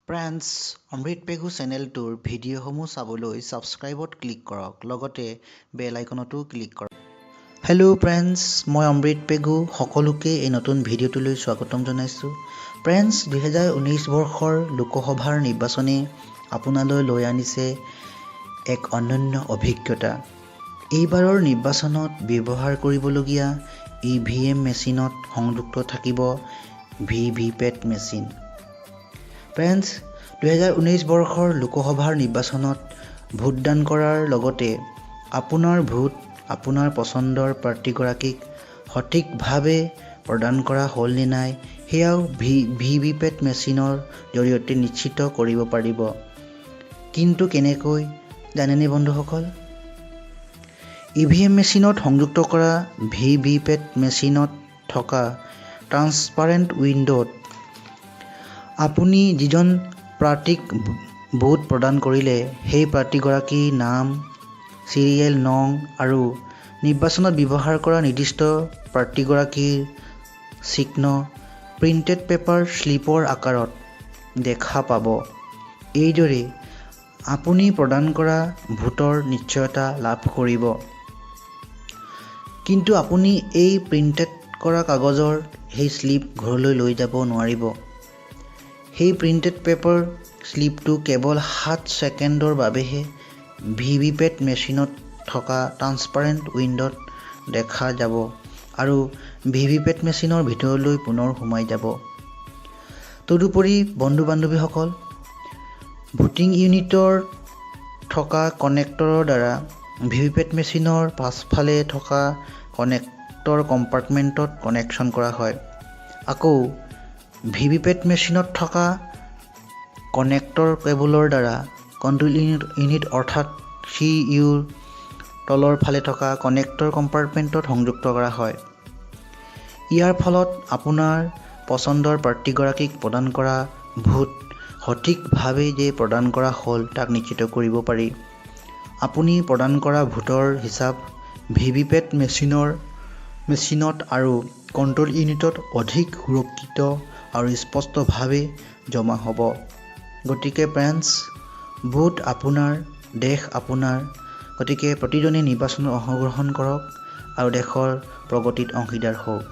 Friends অমৃত পেগু চেনেলটোৰ ভিডিঅ'সমূহ চাবলৈ ছাবস্ক্ৰাইবত click কৰক লগতে বেল আইকনতো ক্লিক কৰক। হেল্ল' ফ্ৰেণ্ডছ, মই অমৃত পেগু সকলোকে এই নতুন ভিডিঅ'টোলৈ স্বাগতম জনাইছোঁ। ফ্ৰেণ্ডছ, 2019 বৰ্ষৰ লোকসভাৰ নিৰ্বাচনে আপোনালৈ লৈ আনিছে এক অনন্য অভিজ্ঞতা। এইবাৰৰ নিৰ্বাচনত ব্যৱহাৰ কৰিবলগীয়া EVM মেচিনত সংযুক্ত থাকিব VVPAT মেচিন। ফ্ৰেণ্ডছ, 2019 বৰ্ষৰ লোকসভাৰ নিৰ্বাচনত ভোটদান কৰাৰ লগতে আপোনাৰ ভোট আপোনাৰ পচন্দৰ প্ৰাৰ্থীগৰাকীক সঠিকভাৱে প্ৰদান কৰা হ'ল নে নাই সেয়াও VVPAT মেচিনৰ জৰিয়তে নিশ্চিত কৰিব পাৰিব। কিন্তু কেনেকৈ জানেনে বন্ধুসকল? EVM মেচিনত সংযুক্ত কৰা VVPAT মেচিনত থকা ট্ৰান্সপাৰেণ্ট উইণ্ড'ত আপুনি যিজন প্ৰাৰ্থীক ভোট প্ৰদান কৰিলে সেই প্ৰাৰ্থীগৰাকীৰ নাম, চিৰিয়েল নং আৰু নিৰ্বাচনত ব্যৱহাৰ কৰা নিৰ্দিষ্ট প্ৰাৰ্থীগৰাকীৰ চিহ্ন প্ৰিণ্টেড পেপাৰ শ্লিপৰ আকাৰত দেখা পাব। এইদৰে আপুনি প্ৰদান কৰা ভোটৰ নিশ্চয়তা লাভ কৰিব। কিন্তু আপুনি এই প্ৰিণ্টেড কৰা কাগজৰ সেই শ্লিপ ঘৰলৈ লৈ যাব নোৱাৰিব। সেই প্ৰিণ্টেড পেপাৰ শ্লিপটো কেৱল 7 ছেকেণ্ডৰ বাবেহে VVPAT মেচিনত থকা ট্ৰান্সপাৰেণ্ট উইণ্ড'ত দেখা যাব আৰু VVPAT মেচিনৰ ভিতৰলৈ পুনৰ সোমাই যাব। তদুপৰি বন্ধু-বান্ধৱীসকল, ভোটিং ইউনিটৰ থকা কানেক্টৰৰ দ্বাৰা VVPAT মেচিনৰ পাছফালে থকা কানেক্টৰ কম্পাৰ্টমেণ্টত কানেকশ্যন কৰা হয়। আকৌ VVPAT মেচিনত থকা কানেক্টৰ কেবলৰ দ্বাৰা কণ্ট্ৰল ইউনিট অৰ্থাৎ CUৰ তলৰ ফালে থকা কানেক্টৰ কম্পাৰ্টমেণ্টত সংযুক্ত কৰা হয়। ইয়াৰ ফলত আপোনাৰ পচন্দৰ প্ৰাৰ্থীগৰাকীক প্ৰদান কৰা ভোট সঠিকভাৱে যে প্ৰদান কৰা হ'ল তাক নিশ্চিত কৰিব পাৰি। আপুনি প্ৰদান কৰা ভোটৰ হিচাপ VVPAT মেচিনত আৰু কণ্ট্ৰল ইউনিটত অধিক সুৰক্ষিত আৰু স্পষ্টভাৱে জমা হ'ব। গতিকে ফ্ৰেণ্ডছ, ভোট আপোনাৰ, দেশ আপোনাৰ। গতিকে প্ৰতিজনে নিৰ্বাচনত অংশগ্ৰহণ কৰক আৰু দেশৰ প্ৰগতিত অংশীদাৰ হওক।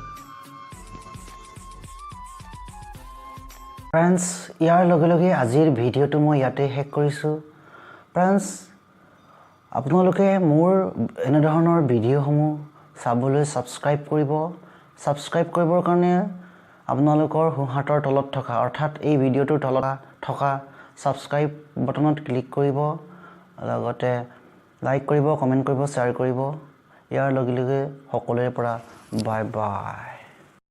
ফ্ৰেণ্ডছ, ইয়াৰ লগে লগে আজিৰ ভিডিঅ'টো মই ইয়াতে শেষ কৰিছোঁ। ফ্ৰেণ্ডছ, আপোনালোকে মোৰ এনেধৰণৰ ভিডিঅ'সমূহ চাবলৈ ছাবস্ক্ৰাইব কৰিব। ছাবস্ক্ৰাইব কৰিবৰ কাৰণে আপোনালোকৰ সোঁহাতৰ তলত থকা অৰ্থাৎ এই ভিডিঅ'টোৰ তলত থকা ছাবস্ক্ৰাইব বটনত ক্লিক কৰিব, লগতে লাইক কৰিব, কমেণ্ট কৰিব, শ্বেয়াৰ কৰিব। ইয়াৰ লগে লগে সকলোৰে পৰা বাই বাই।